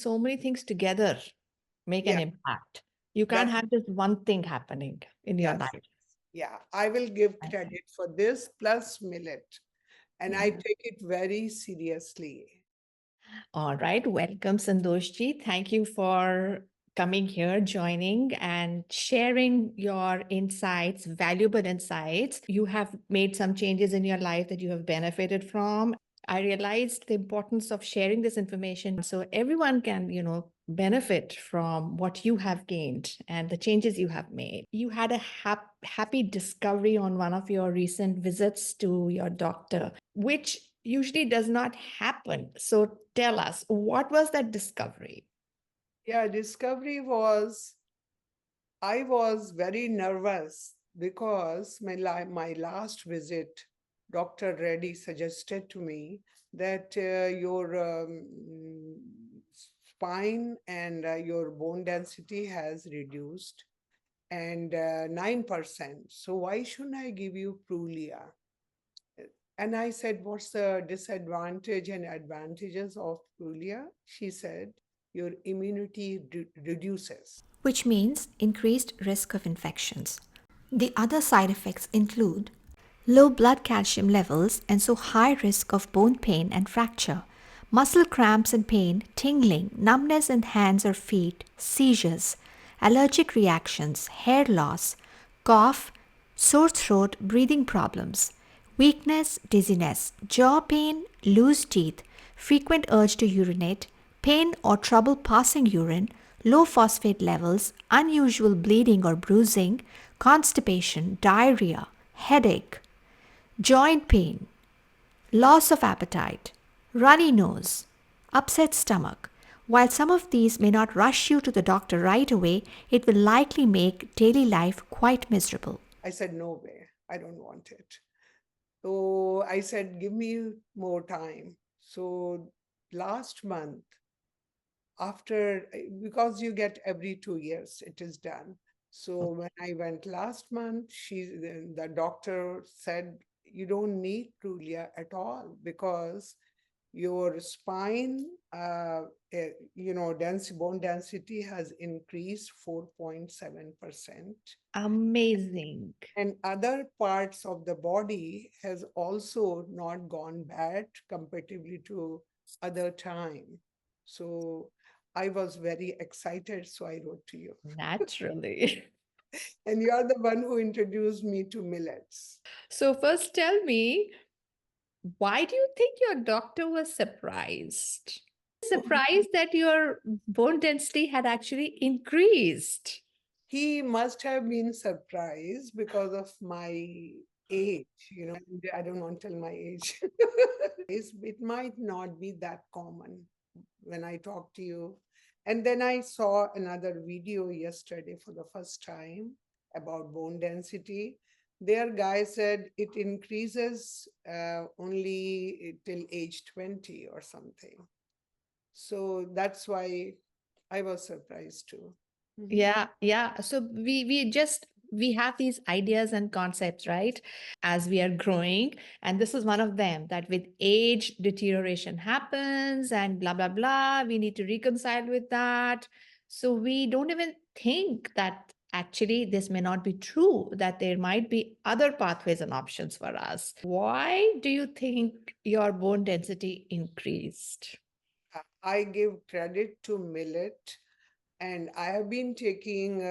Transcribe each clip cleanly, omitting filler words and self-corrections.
So many things together make an Yeah, impact. You can't that's have just one thing happening in your yes. life. Yeah, I will give Okay. credit for this plus millet, and I Yeah. take it very seriously. All right. Welcome, Sandoshji. Thank you for coming here, joining, and sharing your insights, valuable insights. You have made some changes in your life that you have benefited from. I realized the importance of sharing this information so everyone can, benefit from what you have gained and the changes you have made. You had a happy discovery on one of your recent visits to your doctor, which usually does not happen. So tell us, what was that discovery? Yeah, discovery was I was very nervous because my last visit, Dr. Reddy suggested to me that your spine and your bone density has reduced and 9%. So why shouldn't I give you Prulia? And I said, what's the disadvantage and advantages of Prulia? She said, your immunity reduces. which means increased risk of infections. The other side effects include low blood calcium levels and so high risk of bone pain and fracture, muscle cramps and pain, tingling, numbness in hands or feet, seizures, allergic reactions, hair loss, cough, sore throat, breathing problems, weakness, dizziness, jaw pain, loose teeth, frequent urge to urinate, pain or trouble passing urine, low phosphate levels, unusual bleeding or bruising, constipation, diarrhea, headache, joint pain, loss of appetite, runny nose, upset stomach. While some of these may not rush you to the doctor right away, it will likely make daily life quite miserable. I said, no way, I don't want it. So I said, give me more time. So last month, after, because you get every 2 years, it is done. So when I went last month, the doctor said, you don't need Prulia at all because your spine, bone density has increased 4.7%. Amazing. And other parts of the body has also not gone bad comparatively to other time. So I was very excited, so I wrote to you. Naturally. And you are the one who introduced me to millets. So, first tell me, why do you think your doctor was surprised? Surprised that your bone density had actually increased. He must have been surprised because of my age, and I don't want to tell my age. It might not be that common when I talk to you. And then I saw another video yesterday for the first time about bone density. Their guy said it increases only till age 20 or something. So that's why I was surprised too. Mhm. Yeah, yeah. So we have these ideas and concepts, right? As we are growing, and this is one of them that with age deterioration happens and blah blah blah. We need to reconcile with that. So we don't even think that actually this may not be true, that there might be other pathways and options for us. Why do you think your bone density increased? I give credit to millet, and I have been taking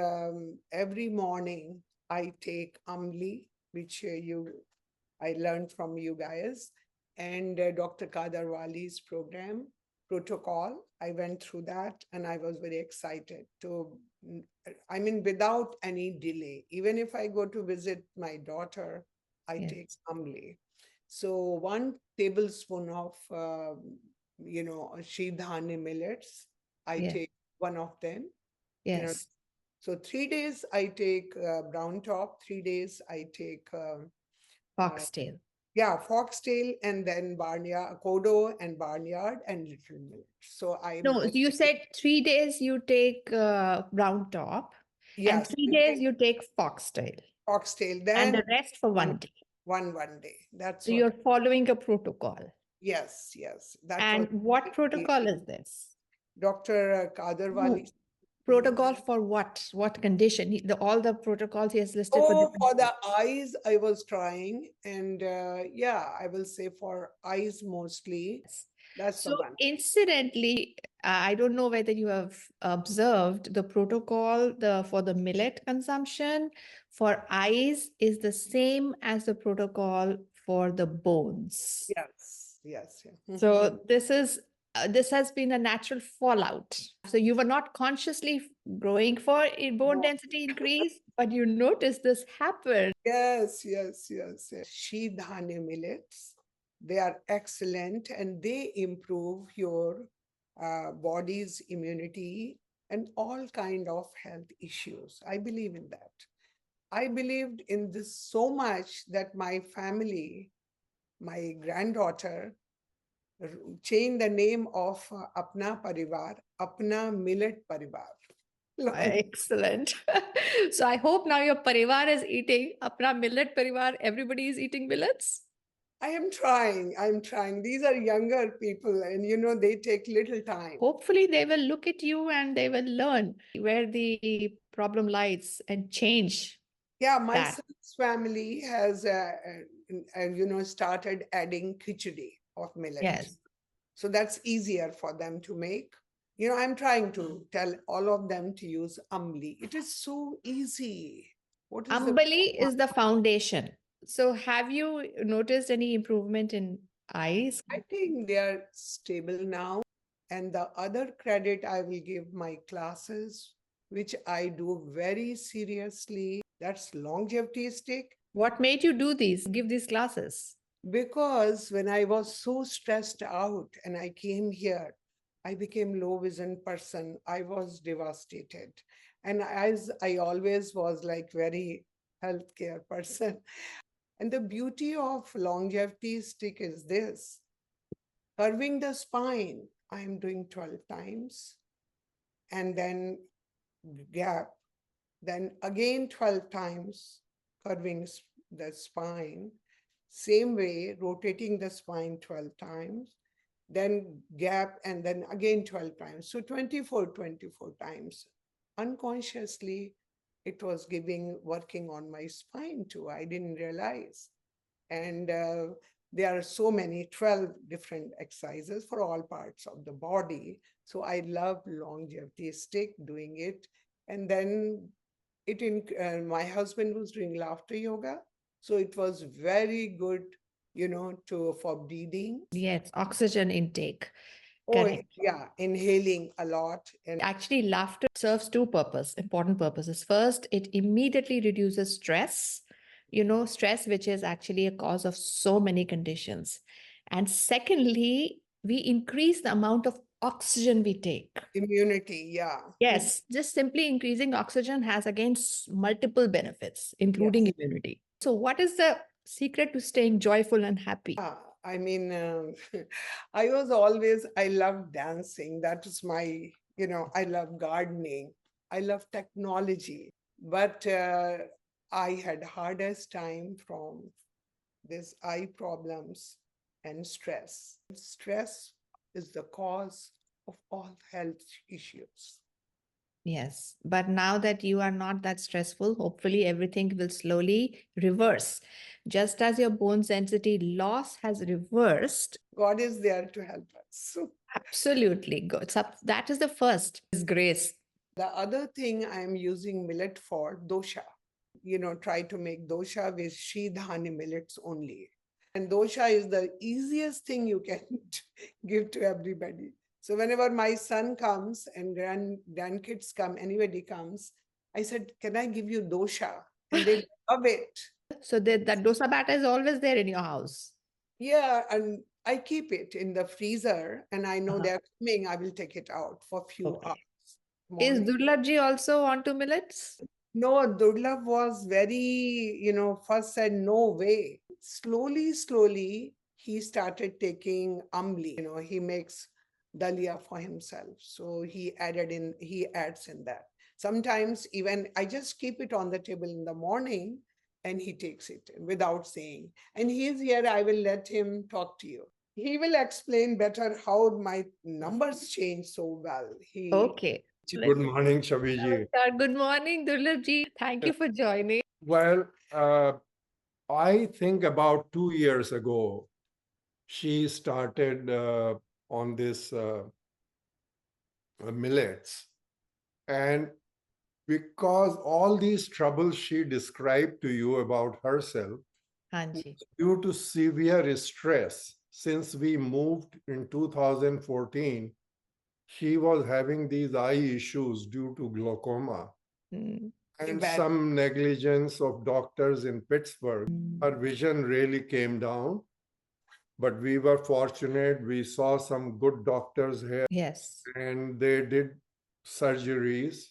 every morning. I take Amli, which I learned from you guys, and Dr. Kadarwali's program protocol. I went through that, and I was very excited to. I mean, without any delay. Even if I go to visit my daughter, I take Yes. Amli. So 1 tablespoon of Shridhani millets. I Yes. take one of them. You know, Yes. so 3 days I take brown top. 3 days I take uh, Foxtail. foxtail, and then barnyard kodo and barnyard and little millet. So I'm No, very you said 3 days you take brown top, and yes, three I days take you take foxtail, foxtail. and Then the rest for one 1 day. one day. That's So what. you're following a protocol. Yes, yes. That was And what very protocol is this? Dr. Kadarwali. Protocol for what? What condition? All the protocols he has listed for Oh, different. for the eyes, I was trying. And yeah, I will say for eyes mostly. That's the So, one. incidentally, I don't know whether you have observed the protocol for the millet consumption for eyes is the same as the protocol for the bones. Yes, yes. Yeah. So this has been a natural fallout. So you were not consciously growing for a bone No. density increase, but you noticed this happen. Yes, yes, yes, yes. She dhanya millets, they are excellent and they improve your body's immunity and all kind of health issues. I believe in that. I believed in this so much that my family, my granddaughter, changed the name of Apna Parivar, Apna Millet Parivar. Excellent. So I hope now your parivar is eating apna millet parivar. Everybody is eating millets. I am trying. I'm trying. These are younger people, and they take little time. Hopefully they will look at you and they will learn where the problem lies and change Yeah, my that. son's family has, started adding khichdi of millet. Yes. So that's easier for them to make. I'm trying to tell all of them to use ambli. It is so easy. What is the Ambali is the foundation. So have you noticed any improvement in eyes? I think they are stable now. And the other credit I will give my classes, which I do very seriously, that's longevity stick. What made you do these, give these classes? Because when I was so stressed out and I came here, I became low vision person. I was devastated. And as I always was like very healthcare person. And the beauty of longevity stick is this. Curving the spine, I'm doing 12 times. And then gap. Then again 12 times, curving the spine. Same way, rotating the spine 12 times, then gap, and then again 12 times. So 24 times. Unconsciously, it was working on my spine too. I didn't realize. And there are so many, 12 different exercises for all parts of the body. So I love longevity stick doing it. And then my husband was doing laughter yoga. So it was very good, for breathing. Yes, oxygen intake. Oh, Correct. yeah, inhaling a lot. And Actually, laughter serves two important purposes. First, it immediately reduces stress, stress, which is actually a cause of so many conditions. And secondly, we increase the amount of oxygen we take. immunity, yeah. Yes, just simply increasing oxygen has again multiple benefits, including Yes. immunity. So, what is the secret to staying joyful and happy? I mean, I love dancing. That is my, I love gardening. I love technology. But I had hardest time from this eye problems and stress. Stress is the cause of all health issues. Yes, but now that you are not that stressful, hopefully everything will slowly reverse. Just as your bone density loss has reversed. God is there to help us. Absolutely. Good. So that is the first is grace. The other thing I'm using millet for, dosha. Try to make dosha with dhani millets only. And dosha is the easiest thing you can give to everybody. So whenever my son comes and grandkids come, anybody comes, I said, can I give you dosha? And they love it. So that dosa batter is always there in your house. Yeah, and I keep it in the freezer and I know Uh-huh. they're coming, I will take it out for a few Okay. hours. Is Morning. Durlabji also onto millets? No, Durlab was very, first said, no way. Slowly, he started taking amli. He makes dalia for himself. So he adds in that. Sometimes even I just keep it on the table in the morning and he takes it without saying. And he is here, I will let him talk to you. He will explain better how my numbers change so well. Okay. Good morning, Shabiji. Good morning, Durlabji. Thank you for joining. Well, I think about 2 years ago, she started on this millets. And because all these troubles she described to you about herself, Hanji. due to severe stress, since we moved in 2014, she was having these eye issues due to glaucoma. Mm. And Bad. some negligence of doctors in Pittsburgh. Her vision really came down, but we were fortunate. We saw some good doctors here, Yes. and they did surgeries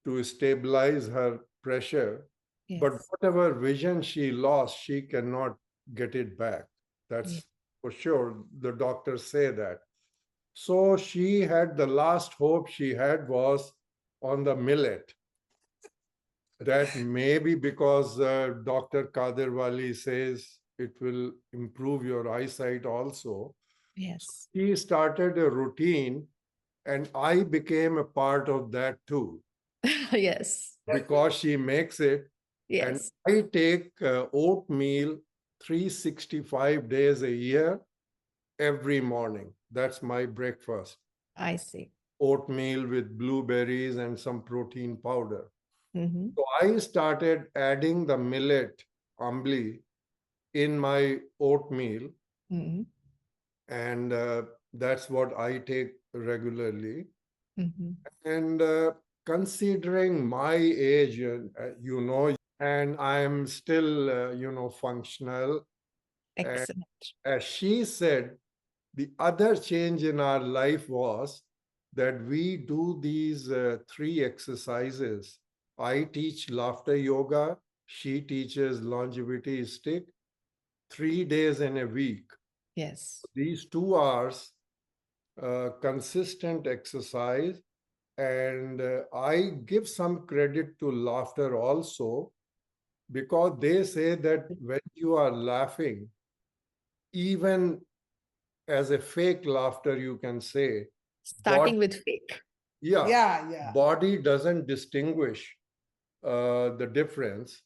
to stabilize her pressure. Yes. But whatever vision she lost, she cannot get it back. That's Yeah. for sure. The doctors say that. So she had the last hope she had was on the millet. That may be because Dr. Kaderwali says it will improve your eyesight also. Yes. He started a routine, and I became a part of that too, Yes. because she makes it. And Yes. I take oatmeal 365 days a year every morning. That's my breakfast. I see. Oatmeal with blueberries and some protein powder. Mm-hmm. So I started adding the millet ambli in my oatmeal, Mm-hmm. and that's what I take regularly. Mm-hmm. And considering my age, and I'm still, functional. And Excellent. as she said, the other change in our life was that we do these 3 exercises. I teach laughter yoga. She teaches longevity stick 3 days in a week. Yes. These 2 hours, consistent exercise. And I give some credit to laughter also, because they say that when you are laughing, even as a fake laughter, you can say, Starting with fake. Yeah. body doesn't distinguish the difference.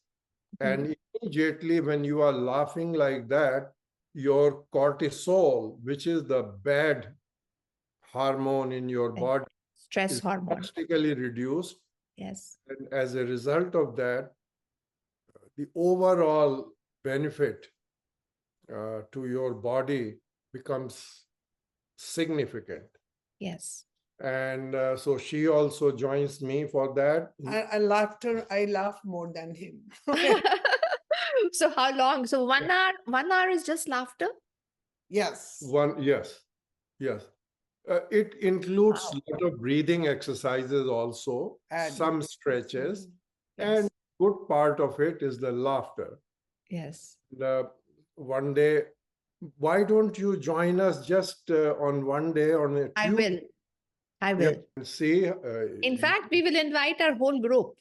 And immediately when you are laughing like that, your cortisol, which is the bad hormone in your body, Stress is hormone. drastically reduced. Yes. And as a result of that, the overall benefit to your body becomes significant. Yes. And so she also joins me for that. I laugh more than him. So how long? So 1 hour, 1 hour is just laughter? Yes. Yes. It includes Wow. a lot of breathing exercises also, And- some stretches, Yes. and good part of it is the laughter. Yes. One day, why don't you join us just on one day on a I Tuesday? will. I will. And see, In fact, we will invite our whole group.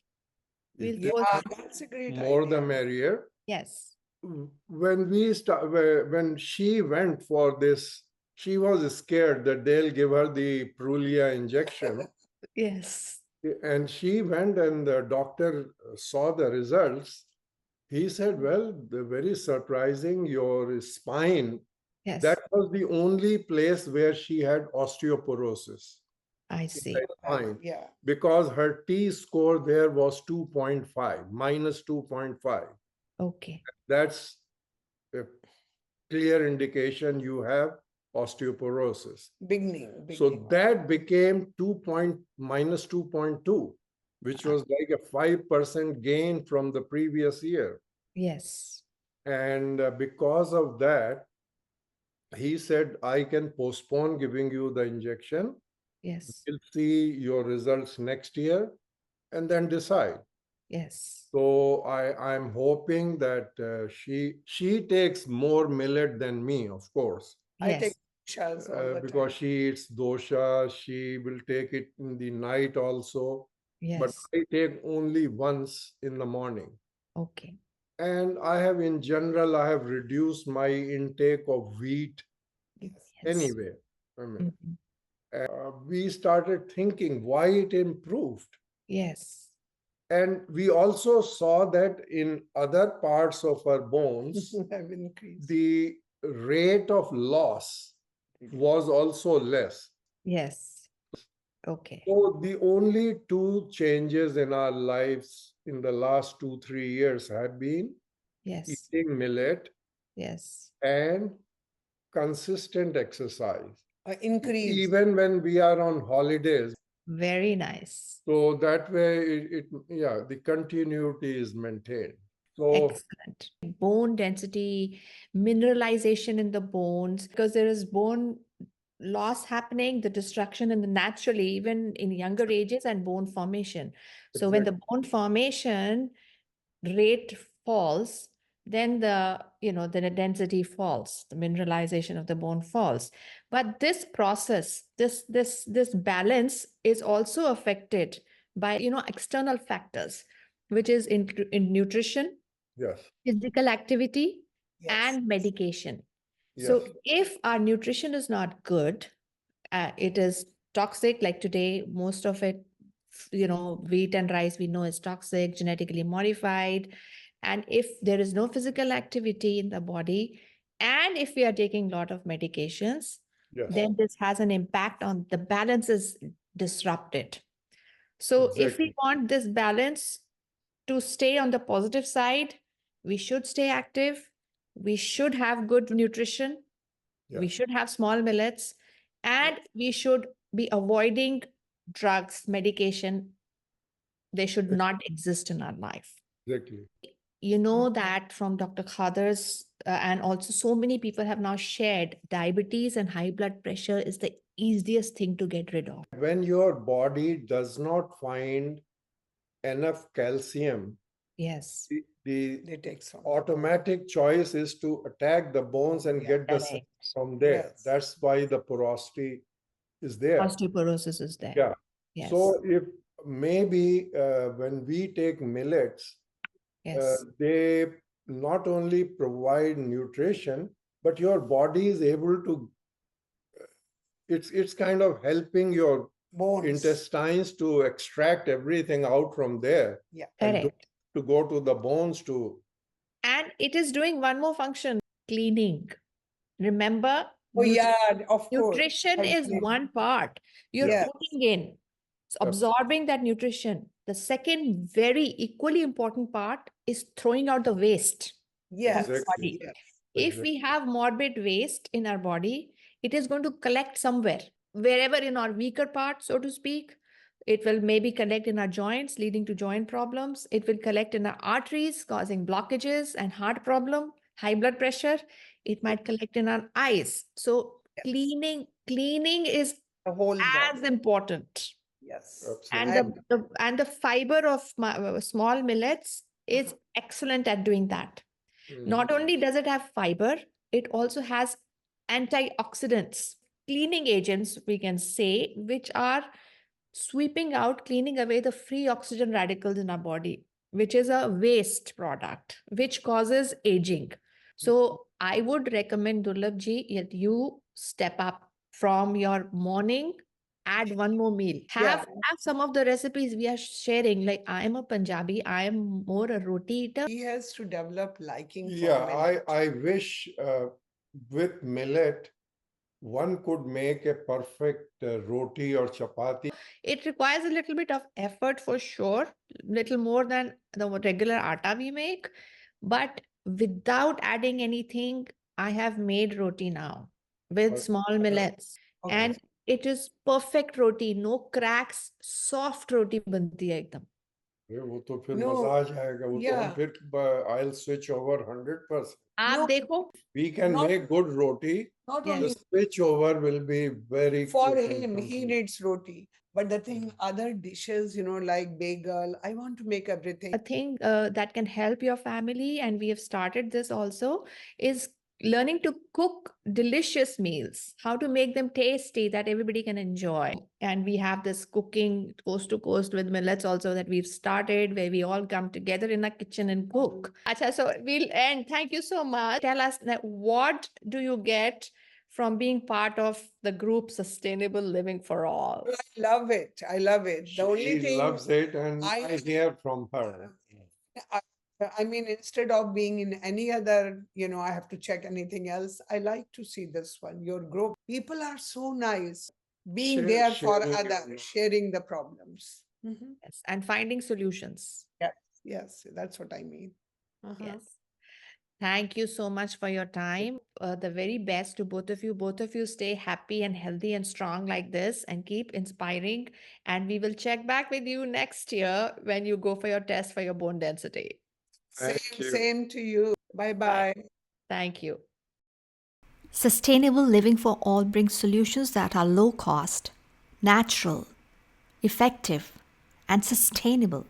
We'll Yeah, post- That's a great more idea. the merrier. Yes. When she went for this, she was scared that they'll give her the Prolia injection. Yes. And she went, and the doctor saw the results. He said, well, they're very surprising. Your spine, Yes. that was the only place where she had osteoporosis. I see. Spine, Yeah. because her T score there was 2.5, minus 2.5. Okay. That's a clear indication you have osteoporosis. Beginning. So that became minus 2.2, which was like a 5% gain from the previous year. Yes. And because of that, he said, I can postpone giving you the injection. Yes. We'll see your results next year and then decide. Yes. So I'm hoping that she takes more millet than me, of course. I take Yes. shells all the Because time. she eats dosha, she will take it in the night also. But Yes. I take only once in the morning. Okay. And I have, in general, I have reduced my intake of wheat anyway. I mean, Mhm. we started thinking why it improved. Yes. And we also saw that in other parts of our bones, have increased. the rate of loss was also less. Yes. Okay. So the only two changes in our lives in the last 2, 3 years have been Yes. eating millet Yes. and consistent exercise. Increase. Even when we are on holidays. Very nice. So that way, yeah, the continuity is maintained. So, Excellent. Bone density, mineralization in the bones, because there is bone loss happening, the destruction in the naturally, even in younger ages, and bone formation. So when the bone formation rate falls, then the density falls, the mineralization of the bone falls. But this process, this balance is also affected by external factors, which is in nutrition, yes, physical activity, Yes. and medication. yes, So if our nutrition is not good, it is toxic. Like today, most of it, wheat and rice we know is toxic, genetically modified. And if there is no physical activity in the body, and if we are taking a lot of medications, yes, then this has an impact on the balance is disrupted. So if we exactly. want this balance to stay on the positive side, we should stay active. We should have good nutrition. We Yes, should have small millets, and we should be avoiding drugs, medication. They should not exist in our life. exactly. You know that from Dr. Khadar's, and also so many people have now shared diabetes and high blood pressure is the easiest thing to get rid of. When your body does not find enough calcium, Yes, the They take some. automatic choice is to attack the bones and Yeah, get the correct. from there. Yes. That's why the porosity is there. Osteoporosis is there. Yeah. Yes. So if maybe when we take millets, Yes. they not only provide nutrition, but your body is able to. It's kind of helping your Bones. intestines to extract everything out from there. Yeah. And Correct. to go to the bones to. And it is doing one more function, cleaning. Remember, Oh, yeah, of course. nutrition is Hygiene. one part. You're Yes. putting in, absorbing that nutrition. The second, very equally important part is throwing out the waste. Yes. Exactly. Yes. If we have morbid waste in our body, it is going to collect somewhere, wherever in our weaker part, so to speak. It will maybe collect in our joints, leading to joint problems. It will collect in our arteries, causing blockages and heart problem, high blood pressure. It might collect in our eyes. So Yes. cleaning is The whole as body. important. Yes. And Absolutely. the fiber of small millets is excellent at doing that. Not only does it have fiber, it also has antioxidants, cleaning agents, we can say, which are sweeping out, cleaning away the free oxygen radicals in our body, which is a waste product, which causes aging. So I would recommend, Durlabh ji, that you step up from your morning, add one more meal. Have some of the recipes we are sharing. Like I am a Punjabi, I am more a roti eater. He has to develop liking for Yeah, millet. I wish with millet one could make a perfect roti or chapati. It requires a little bit of effort for sure, little more than the regular atta we make. But without adding anything, I have made roti now with small millets. Okay. And it is perfect roti, no cracks, soft roti banti hai ekdam. वो तो फिर No, मजा आ जाएगा वो तो yeah. हम फिर I'll switch over 100%. आप No. देखो, We can Not- make good roti. Not Yes. The only switch over will be very for quick and him, he complete. needs roti. But the thing, other dishes, like bagel, I want to make everything. a thing that can help your family, and we have started this also, is learning to cook delicious meals, how to make them tasty that everybody can enjoy. And we have this cooking coast to coast with millets also that we've started, where we all come together in a kitchen and cook. Acha, so we'll end. Thank you so much. Tell us that what do you get from being part of the group Sustainable Living for All. I love it. I love it. The only She thing loves it, and I- I hear from her. I mean, instead of being in any other, I have to check anything else. I like to see this one. Your group, people are so nice, being there for Sharing your others, knowledge. sharing the problems. Mhm. Yes, and finding solutions. Yes, that's what I mean. Uh-huh. Yes. Thank you so much for your time. The very best to both of you. Both of you stay happy and healthy and strong like this and keep inspiring. And we will check back with you next year when you go for your test for your bone density. Thank you. Same to you. Bye-bye. Thank you. Sustainable living for all brings solutions that are low cost, natural, effective, and sustainable.